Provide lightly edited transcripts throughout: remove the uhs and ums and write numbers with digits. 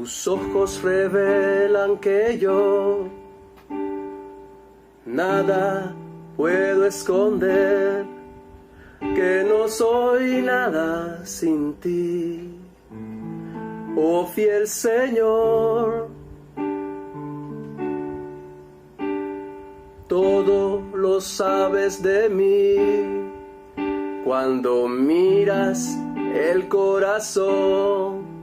Tus ojos revelan que yo nada puedo esconder, que no soy nada sin ti, oh fiel Señor. Todo lo sabes de mí, cuando miras el corazón,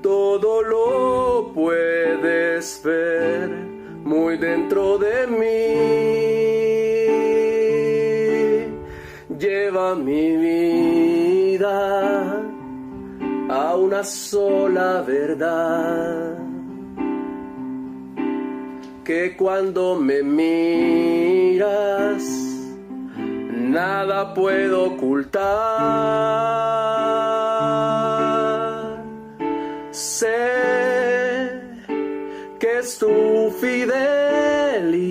todo lo puedes ver muy dentro de mí. Lleva mi vida a una sola verdad, que cuando me miras nada puedo ocultar. Sé que es tu fidelidad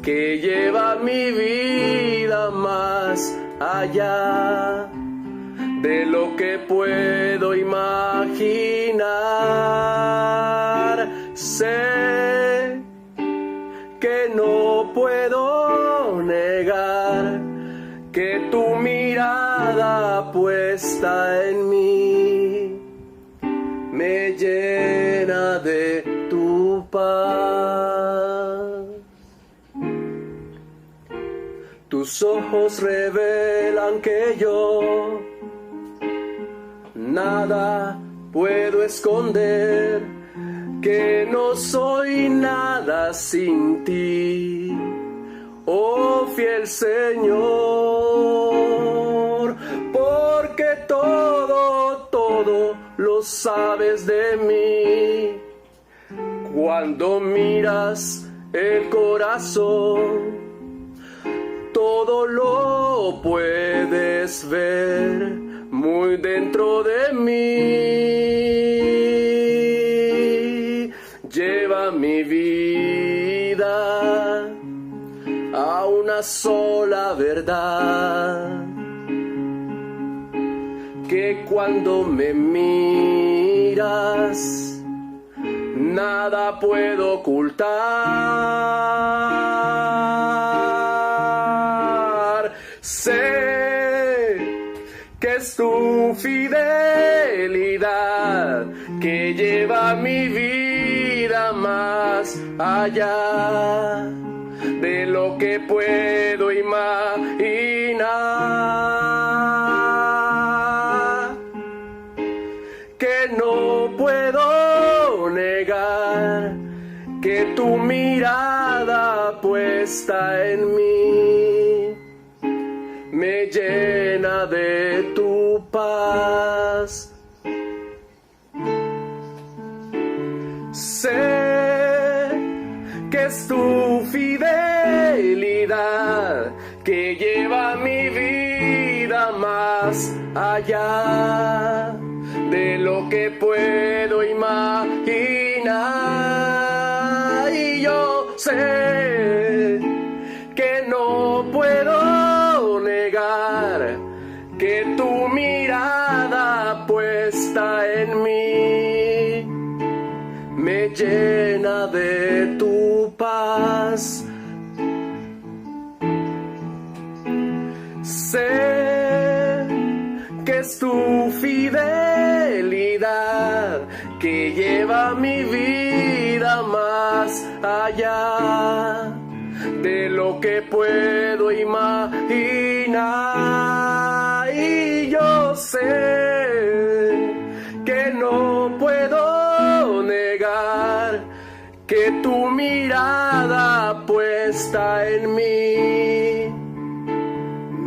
que lleva mi vida más allá de lo que puedo imaginar. Sé que no puedo negar que tu mirada puesta en mí me llena de tu paz. Tus ojos revelan que yo nada puedo esconder, que no soy nada sin ti, oh fiel Señor, porque todo lo sabes de mí. Cuando miras el corazón, todo lo puedes ver muy dentro de mí. Lleva mi vida a una sola verdad, que cuando me miras nada puedo ocultar. Sé que es tu fidelidad que lleva mi vida más allá de lo que puedo imaginar, que no puedo negar que tu mirada puesta en mí me llena de tu paz. Sé que es tu fidelidad que lleva mi vida más allá de lo que puedo imaginar. Y yo sé que no puedo negar que tu mirada puesta en mí me llena de tu paz. Sé que es tu fidelidad que lleva mi vida más allá de lo que puedo imaginar. Y yo sé que no puedo negar que tu mirada puesta en mí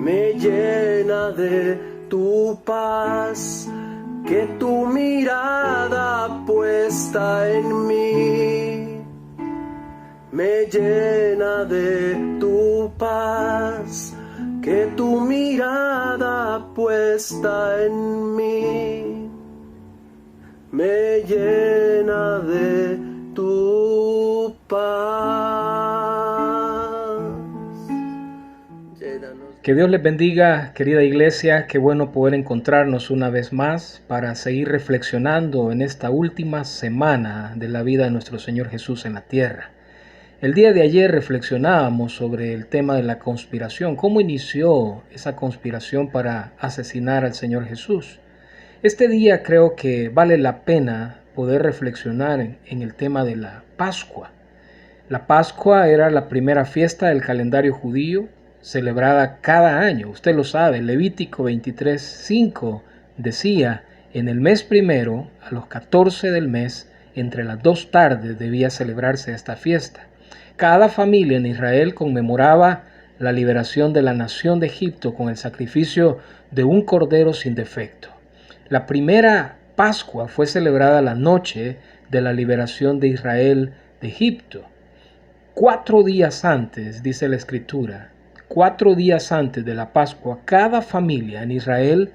me llena de tu paz, que tu mirada puesta en mí me llena de tu paz, que tu mirada puesta en mí me llena de tu paz. Que Dios les bendiga, querida iglesia. Qué bueno poder encontrarnos una vez más para seguir reflexionando en esta última semana de la vida de nuestro Señor Jesús en la tierra. El día de ayer reflexionábamos sobre el tema de la conspiración, cómo inició esa conspiración para asesinar al Señor Jesús. Este día creo que vale la pena poder reflexionar en el tema de la Pascua. La Pascua era la primera fiesta del calendario judío, celebrada cada año. Usted lo sabe, Levítico 23:5 decía, en el mes primero, a los 14 del mes, entre las 2 tardes debía celebrarse esta fiesta. Cada familia en Israel conmemoraba la liberación de la nación de Egipto con el sacrificio de un cordero sin defecto. La primera Pascua fue celebrada la noche de la liberación de Israel de Egipto. 4 días antes, dice la Escritura, 4 días antes de la Pascua, cada familia en Israel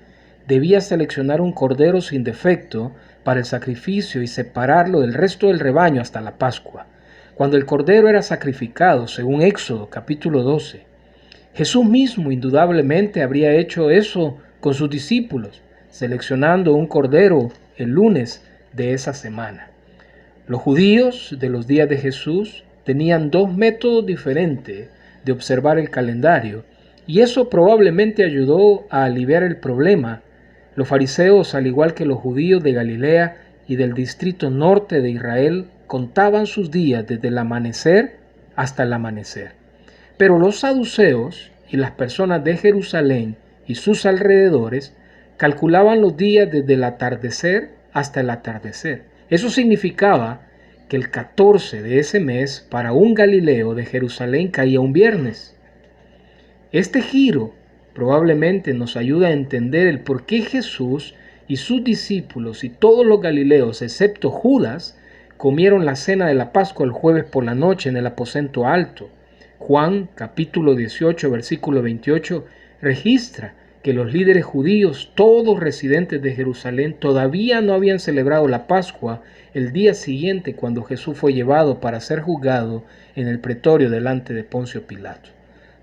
debía seleccionar un cordero sin defecto para el sacrificio y separarlo del resto del rebaño hasta la Pascua, cuando el cordero era sacrificado, según Éxodo capítulo 12. Jesús mismo indudablemente habría hecho eso con sus discípulos, seleccionando un cordero el lunes de esa semana. Los judíos de los días de Jesús tenían 2 métodos diferentes de observar el calendario, y eso probablemente ayudó a aliviar el problema. Los fariseos, al igual que los judíos de Galilea y del distrito norte de Israel, contaban sus días desde el amanecer hasta el amanecer. Pero los saduceos y las personas de Jerusalén y sus alrededores calculaban los días desde el atardecer hasta el atardecer. Eso significaba que el 14 de ese mes para un galileo de Jerusalén caía un viernes. Este giro probablemente nos ayuda a entender el por qué Jesús y sus discípulos y todos los galileos, excepto Judas, comieron la cena de la Pascua el jueves por la noche en el aposento alto. Juan capítulo 18 versículo 28 registra que los líderes judíos, todos residentes de Jerusalén, todavía no habían celebrado la Pascua el día siguiente cuando Jesús fue llevado para ser juzgado en el pretorio delante de Poncio Pilato.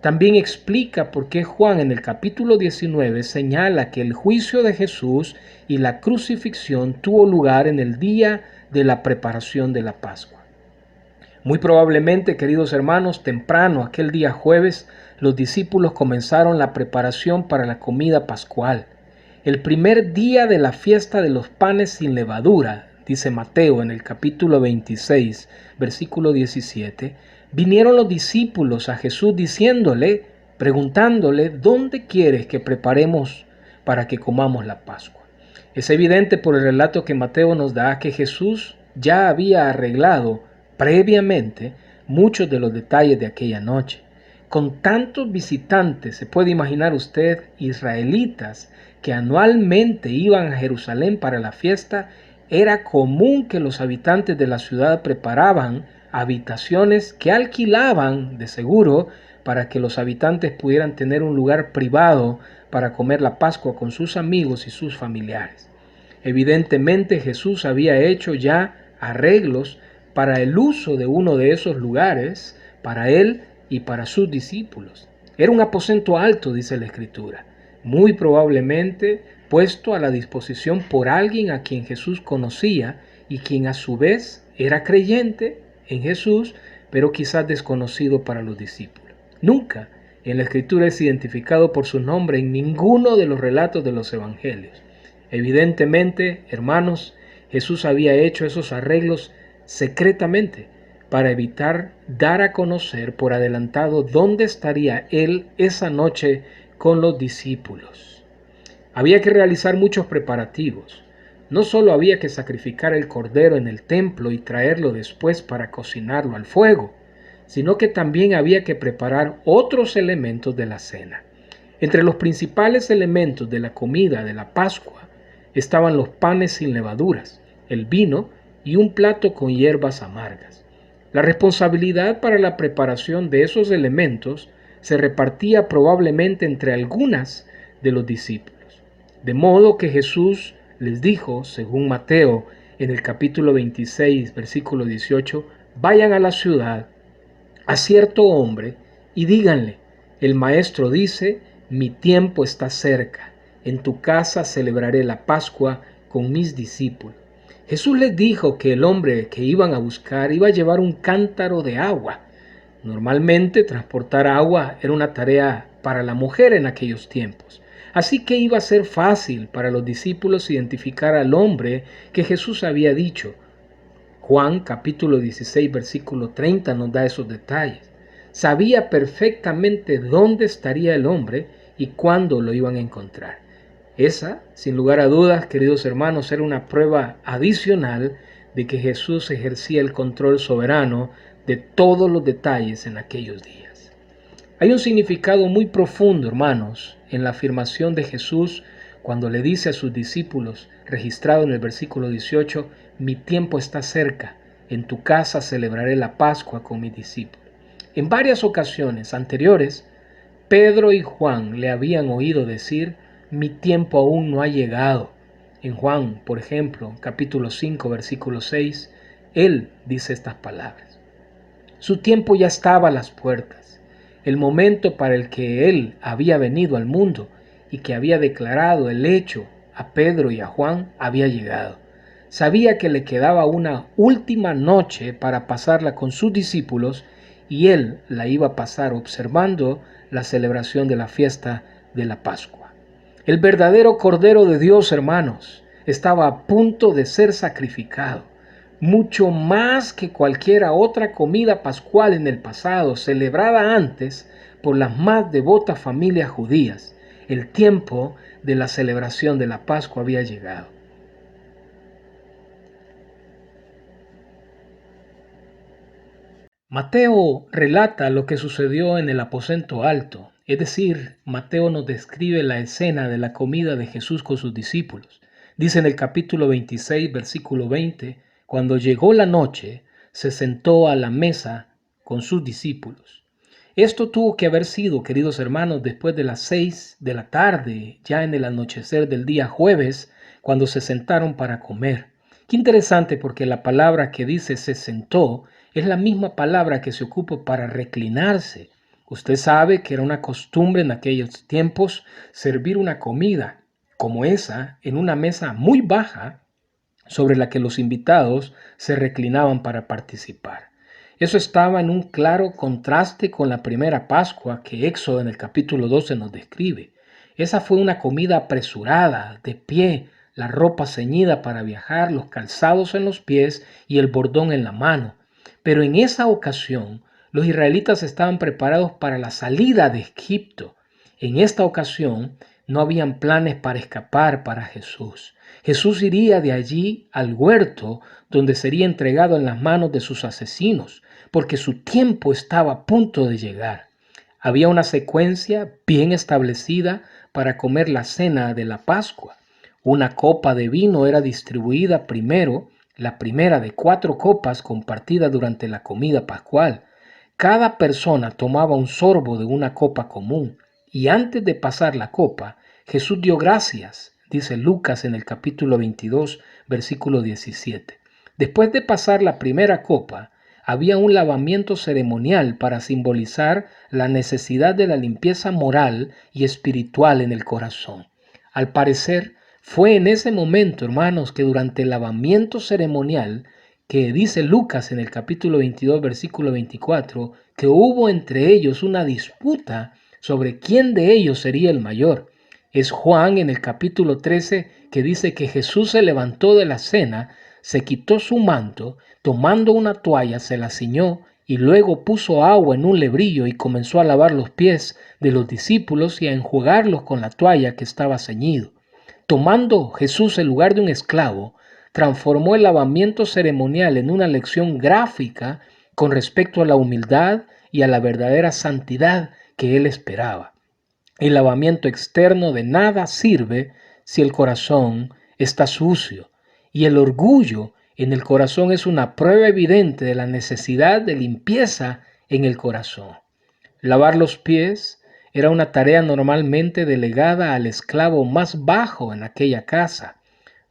También explica por qué Juan en el capítulo 19 señala que el juicio de Jesús y la crucifixión tuvo lugar en el día de la preparación de la Pascua. Muy probablemente, queridos hermanos, temprano aquel día jueves, los discípulos comenzaron la preparación para la comida pascual. El primer día de la fiesta de los panes sin levadura, dice Mateo en el capítulo 26, versículo 17, vinieron los discípulos a Jesús preguntándole, ¿dónde quieres que preparemos para que comamos la Pascua? Es evidente por el relato que Mateo nos da que Jesús ya había arreglado previamente muchos de los detalles de aquella noche. Con tantos visitantes, se puede imaginar usted, israelitas que anualmente iban a Jerusalén para la fiesta, era común que los habitantes de la ciudad preparaban habitaciones que alquilaban de seguro para que los habitantes pudieran tener un lugar privado para comer la Pascua con sus amigos y sus familiares. Evidentemente Jesús había hecho ya arreglos para el uso de uno de esos lugares, para él y para sus discípulos. Era un aposento alto, dice la Escritura, muy probablemente puesto a la disposición por alguien a quien Jesús conocía y quien a su vez era creyente en Jesús, pero quizás desconocido para los discípulos. Nunca en la Escritura es identificado por su nombre en ninguno de los relatos de los evangelios. Evidentemente, hermanos, Jesús había hecho esos arreglos secretamente para evitar dar a conocer por adelantado dónde estaría él esa noche con los discípulos. Había que realizar muchos preparativos. No solo había que sacrificar el cordero en el templo y traerlo después para cocinarlo al fuego, sino que también había que preparar otros elementos de la cena. Entre los principales elementos de la comida de la Pascua estaban los panes sin levaduras, el vino y un plato con hierbas amargas. La responsabilidad para la preparación de esos elementos se repartía probablemente entre algunas de los discípulos. De modo que Jesús les dijo, según Mateo, en el capítulo 26, versículo 18, vayan a la ciudad, a cierto hombre, y díganle, el maestro dice, mi tiempo está cerca. En tu casa celebraré la Pascua con mis discípulos. Jesús les dijo que el hombre que iban a buscar iba a llevar un cántaro de agua. Normalmente transportar agua era una tarea para la mujer en aquellos tiempos. Así que iba a ser fácil para los discípulos identificar al hombre que Jesús había dicho. Juan capítulo 16 versículo 30 nos da esos detalles. Sabía perfectamente dónde estaría el hombre y cuándo lo iban a encontrar. Esa, sin lugar a dudas, queridos hermanos, era una prueba adicional de que Jesús ejercía el control soberano de todos los detalles en aquellos días. Hay un significado muy profundo, hermanos, en la afirmación de Jesús cuando le dice a sus discípulos, registrado en el versículo 18, mi tiempo está cerca, en tu casa celebraré la Pascua con mis discípulos. En varias ocasiones anteriores, Pedro y Juan le habían oído decir, mi tiempo aún no ha llegado. En Juan, por ejemplo, capítulo 5, versículo 6, él dice estas palabras. Su tiempo ya estaba a las puertas, el momento para el que él había venido al mundo y que había declarado el hecho a Pedro y a Juan había llegado. Sabía que le quedaba una última noche para pasarla con sus discípulos y él la iba a pasar observando la celebración de la fiesta de la Pascua. El verdadero Cordero de Dios, hermanos, estaba a punto de ser sacrificado. Mucho más que cualquier otra comida pascual en el pasado, celebrada antes por las más devotas familias judías. El tiempo de la celebración de la Pascua había llegado. Mateo relata lo que sucedió en el aposento alto, es decir, Mateo nos describe la escena de la comida de Jesús con sus discípulos. Dice en el capítulo 26, versículo 20, cuando llegó la noche, se sentó a la mesa con sus discípulos. Esto tuvo que haber sido, queridos hermanos, después de las 6 de la tarde, ya en el anochecer del día jueves, cuando se sentaron para comer. Qué interesante porque la palabra que dice se sentó es la misma palabra que se ocupa para reclinarse. Usted sabe que era una costumbre en aquellos tiempos servir una comida como esa en una mesa muy baja sobre la que los invitados se reclinaban para participar. Eso estaba en un claro contraste con la primera Pascua que Éxodo en el capítulo 12 nos describe. Esa fue una comida apresurada, de pie, la ropa ceñida para viajar, los calzados en los pies y el bordón en la mano. Pero en esa ocasión, los israelitas estaban preparados para la salida de Egipto. En esta ocasión, no habían planes para escapar para Jesús. Jesús iría de allí al huerto donde sería entregado en las manos de sus asesinos, porque su tiempo estaba a punto de llegar. Había una secuencia bien establecida para comer la cena de la Pascua. Una copa de vino era distribuida primero, la primera de 4 copas compartidas durante la comida pascual. Cada persona tomaba un sorbo de una copa común y antes de pasar la copa, Jesús dio gracias, dice Lucas en el capítulo 22, versículo 17. Después de pasar la primera copa, había un lavamiento ceremonial para simbolizar la necesidad de la limpieza moral y espiritual en el corazón. Al parecer, fue en ese momento, hermanos, que durante el lavamiento ceremonial, que dice Lucas en el capítulo 22, versículo 24, que hubo entre ellos una disputa sobre quién de ellos sería el mayor. Es Juan en el capítulo 13 que dice que Jesús se levantó de la cena, se quitó su manto, tomando una toalla se la ciñó y luego puso agua en un lebrillo y comenzó a lavar los pies de los discípulos y a enjugarlos con la toalla que estaba ceñido. Tomando Jesús el lugar de un esclavo, transformó el lavamiento ceremonial en una lección gráfica con respecto a la humildad y a la verdadera santidad que él esperaba. El lavamiento externo de nada sirve si el corazón está sucio, y el orgullo en el corazón es una prueba evidente de la necesidad de limpieza en el corazón. Lavar los pies era una tarea normalmente delegada al esclavo más bajo en aquella casa.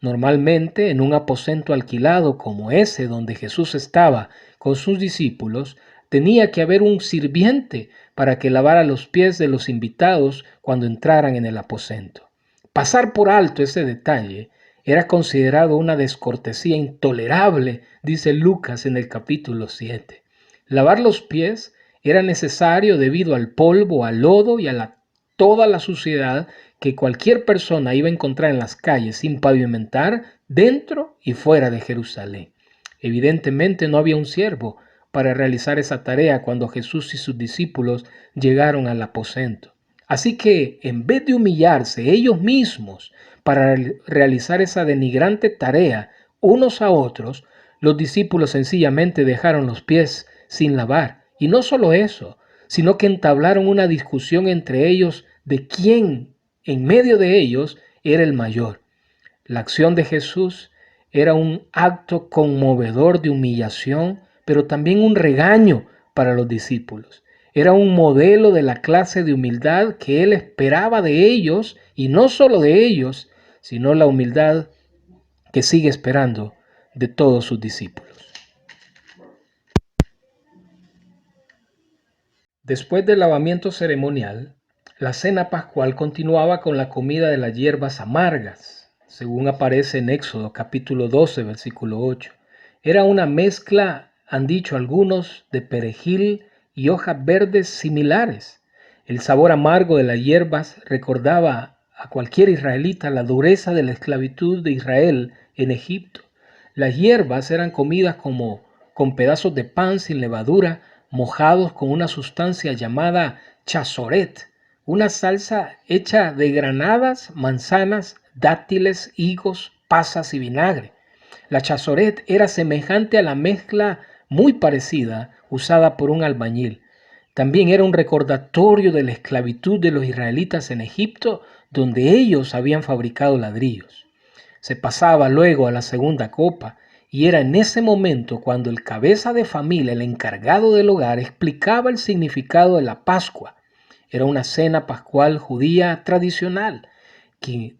Normalmente en un aposento alquilado como ese donde Jesús estaba con sus discípulos, tenía que haber un sirviente para que lavara los pies de los invitados cuando entraran en el aposento. Pasar por alto ese detalle era considerado una descortesía intolerable, dice Lucas en el capítulo 7. Lavar los pies era necesario debido al polvo, al lodo y a toda la suciedad que cualquier persona iba a encontrar en las calles sin pavimentar dentro y fuera de Jerusalén. Evidentemente no había un siervo para realizar esa tarea cuando Jesús y sus discípulos llegaron al aposento. Así que en vez de humillarse ellos mismos para realizar esa denigrante tarea unos a otros, los discípulos sencillamente dejaron los pies sin lavar. Y no solo eso, sino que entablaron una discusión entre ellos de quién en medio de ellos era el mayor. La acción de Jesús era un acto conmovedor de humillación, pero también un regaño para los discípulos. Era un modelo de la clase de humildad que él esperaba de ellos, y no solo de ellos, sino la humildad que sigue esperando de todos sus discípulos. Después del lavamiento ceremonial, la cena pascual continuaba con la comida de las hierbas amargas, según aparece en Éxodo capítulo 12, versículo 8. Era una mezcla, han dicho algunos, de perejil y hojas verdes similares. El sabor amargo de las hierbas recordaba a cualquier israelita la dureza de la esclavitud de Israel en Egipto. Las hierbas eran comidas como con pedazos de pan sin levadura, mojados con una sustancia llamada chazoret, una salsa hecha de granadas, manzanas, dátiles, higos, pasas y vinagre. La chazoret era semejante a la mezcla muy parecida usada por un albañil. También era un recordatorio de la esclavitud de los israelitas en Egipto, donde ellos habían fabricado ladrillos. Se pasaba luego a la segunda copa, y era en ese momento cuando el cabeza de familia, el encargado del hogar, explicaba el significado de la Pascua. Era una cena pascual judía tradicional,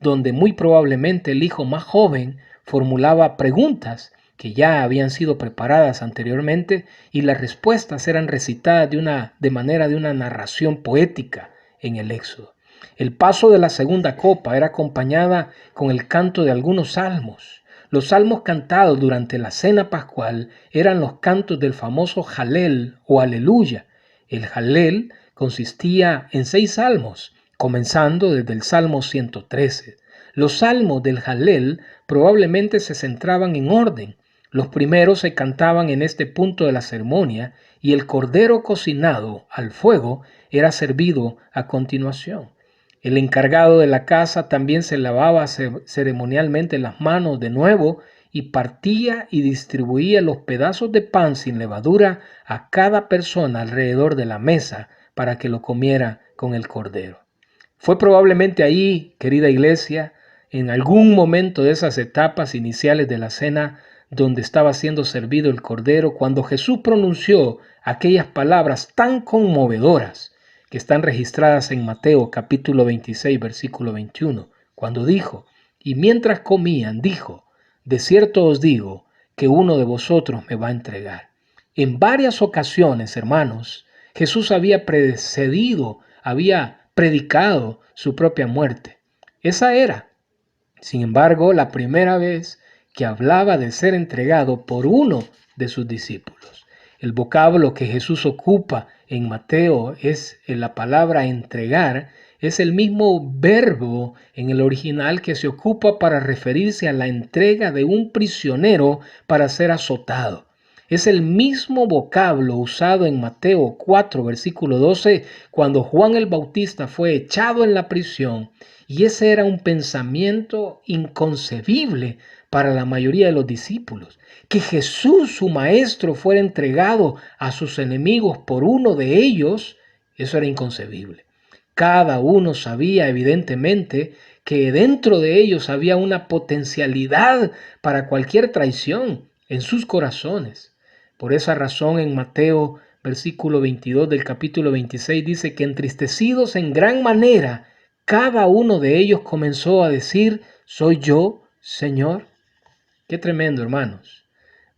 donde muy probablemente el hijo más joven formulaba preguntas que ya habían sido preparadas anteriormente, y las respuestas eran recitadas de manera de una narración poética en el Éxodo. El paso de la segunda copa era acompañada con el canto de algunos salmos. Los salmos cantados durante la cena pascual eran los cantos del famoso Jalel o Aleluya. El Jalel consistía en 6 salmos, comenzando desde el Salmo 113. Los salmos del Jalel probablemente se centraban en orden. Los primeros se cantaban en este punto de la ceremonia, y el cordero cocinado al fuego era servido a continuación. El encargado de la casa también se lavaba ceremonialmente las manos de nuevo y partía y distribuía los pedazos de pan sin levadura a cada persona alrededor de la mesa para que lo comiera con el cordero. Fue probablemente ahí, querida iglesia, en algún momento de esas etapas iniciales de la cena, donde estaba siendo servido el cordero, cuando Jesús pronunció aquellas palabras tan conmovedoras que están registradas en Mateo capítulo 26, versículo 21, cuando dijo: y mientras comían, dijo: de cierto os digo que uno de vosotros me va a entregar. En varias ocasiones, hermanos, Jesús había predicado su propia muerte. Esa era, sin embargo, la primera vez que hablaba de ser entregado por uno de sus discípulos. El vocablo que Jesús ocupa en Mateo es la palabra entregar, es el mismo verbo en el original que se ocupa para referirse a la entrega de un prisionero para ser azotado. Es el mismo vocablo usado en Mateo 4, versículo 12, cuando Juan el Bautista fue echado en la prisión, y ese era un pensamiento inconcebible para la mayoría de los discípulos. Que Jesús, su maestro, fuera entregado a sus enemigos por uno de ellos, eso era inconcebible. Cada uno sabía evidentemente que dentro de ellos había una potencialidad para cualquier traición en sus corazones. Por esa razón en Mateo versículo 22 del capítulo 26 dice que entristecidos en gran manera, cada uno de ellos comenzó a decir: ¿soy yo, Señor? Qué tremendo, hermanos.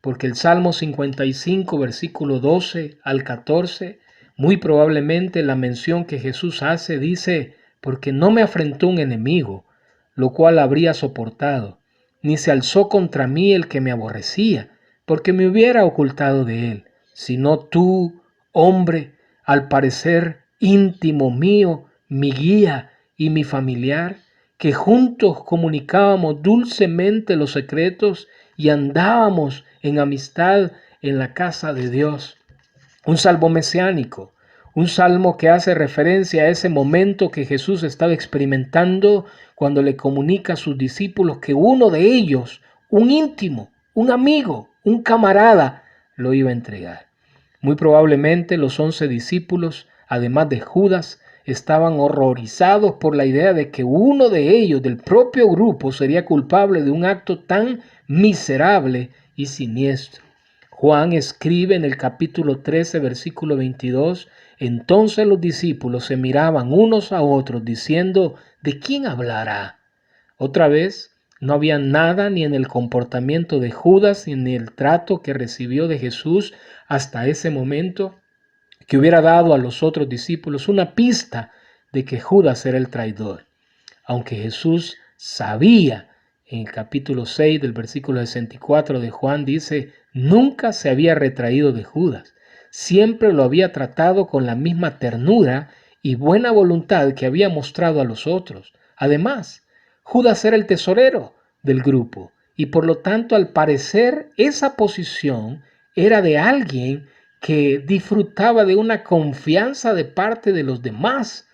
porque el Salmo 55, versículo 12 al 14, muy probablemente la mención que Jesús hace dice, porque no me afrentó un enemigo, lo cual habría soportado, ni se alzó contra mí el que me aborrecía, porque me hubiera ocultado de él, sino tú, hombre, al parecer íntimo mío, mi guía y mi familiar, que juntos comunicábamos dulcemente los secretos y andábamos en amistad en la casa de Dios. Un salmo mesiánico, un salmo que hace referencia a ese momento que Jesús estaba experimentando cuando le comunica a sus discípulos que uno de ellos, un íntimo, un amigo, un camarada, lo iba a entregar. Muy probablemente los 11 discípulos, además de Judas, estaban horrorizados por la idea de que uno de ellos, del propio grupo, sería culpable de un acto tan miserable y siniestro. Juan escribe en el capítulo 13, versículo 22, entonces los discípulos se miraban unos a otros diciendo, ¿de quién hablará? Otra vez, no había nada ni en el comportamiento de Judas ni en el trato que recibió de Jesús hasta ese momento que hubiera dado a los otros discípulos una pista de que Judas era el traidor. Aunque Jesús sabía, en el capítulo 6 del versículo 64 de Juan dice, nunca se había retraído de Judas, siempre lo había tratado con la misma ternura y buena voluntad que había mostrado a los otros. Además, Judas era el tesorero del grupo y por lo tanto al parecer esa posición era de alguien que disfrutaba de una confianza de parte de los demás.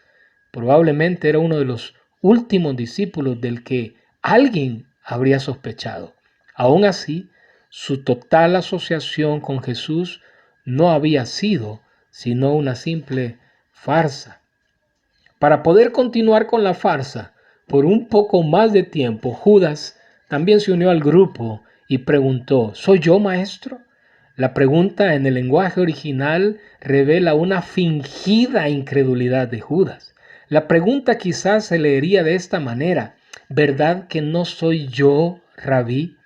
Probablemente era uno de los últimos discípulos del que alguien habría sospechado. Aún así, su total asociación con Jesús no había sido sino una simple farsa. Para poder continuar con la farsa por un poco más de tiempo, Judas también se unió al grupo y preguntó, ¿soy yo, maestro? La pregunta en el lenguaje original revela una fingida incredulidad de Judas. La pregunta quizás se leería de esta manera, ¿verdad que no soy yo, Rabí?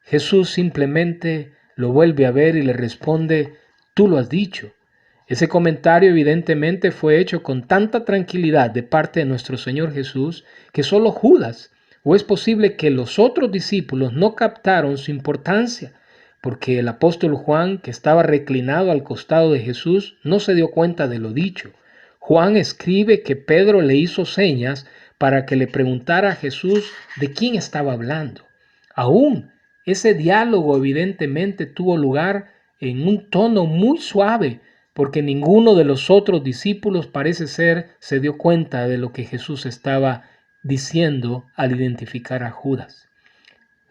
Jesús simplemente lo vuelve a ver y le responde, tú lo has dicho. Ese comentario evidentemente fue hecho con tanta tranquilidad de parte de nuestro Señor Jesús que solo Judas, o es posible que los otros discípulos no captaron su importancia, porque el apóstol Juan, que estaba reclinado al costado de Jesús, no se dio cuenta de lo dicho. Juan escribe que Pedro le hizo señas para que le preguntara a Jesús de quién estaba hablando. Aún ese diálogo evidentemente tuvo lugar en un tono muy suave, porque ninguno de los otros discípulos parece ser se dio cuenta de lo que Jesús estaba diciendo al identificar a Judas.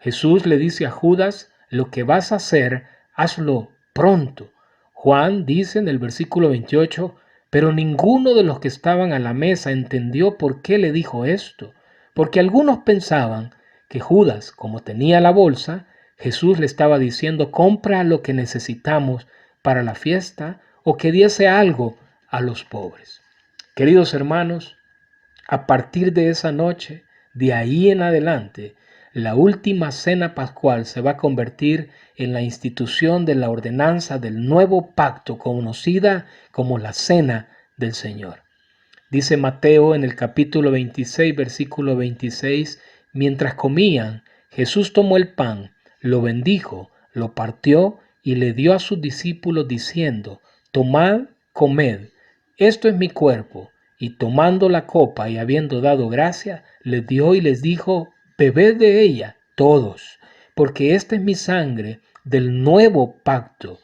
Jesús le dice a Judas, lo que vas a hacer, hazlo pronto. Juan dice en el versículo 28, pero ninguno de los que estaban a la mesa entendió por qué le dijo esto, porque algunos pensaban que Judas, como tenía la bolsa, Jesús le estaba diciendo, compra lo que necesitamos para la fiesta o que diese algo a los pobres. Queridos hermanos, a partir de esa noche, de ahí en adelante, la última cena pascual se va a convertir en la institución de la ordenanza del nuevo pacto, conocida como la Cena del Señor. Dice Mateo en el capítulo 26, versículo 26, mientras comían, Jesús tomó el pan, lo bendijo, lo partió y le dio a sus discípulos diciendo, tomad, comed, esto es mi cuerpo. Y tomando la copa y habiendo dado gracia, les dio y les dijo, bebed de ella todos, porque esta es mi sangre del nuevo pacto,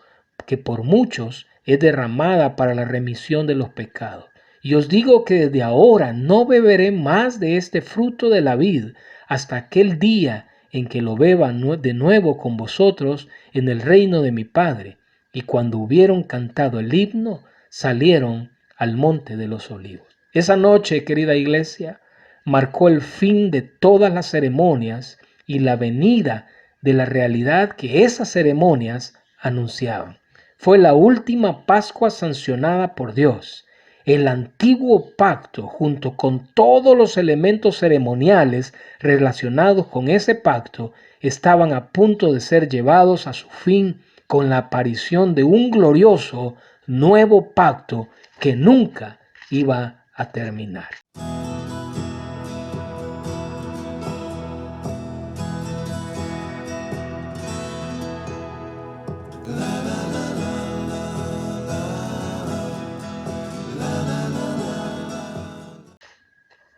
que por muchos es derramada para la remisión de los pecados. Y os digo que desde ahora no beberé más de este fruto de la vid hasta aquel día en que lo beba de nuevo con vosotros en el reino de mi Padre. Y cuando hubieron cantado el himno, salieron al monte de los olivos. Esa noche, querida iglesia, marcó el fin de todas las ceremonias y la venida de la realidad que esas ceremonias anunciaban. Fue la última Pascua sancionada por Dios. El antiguo pacto, junto con todos los elementos ceremoniales relacionados con ese pacto, estaban a punto de ser llevados a su fin con la aparición de un glorioso nuevo pacto que nunca iba a terminar.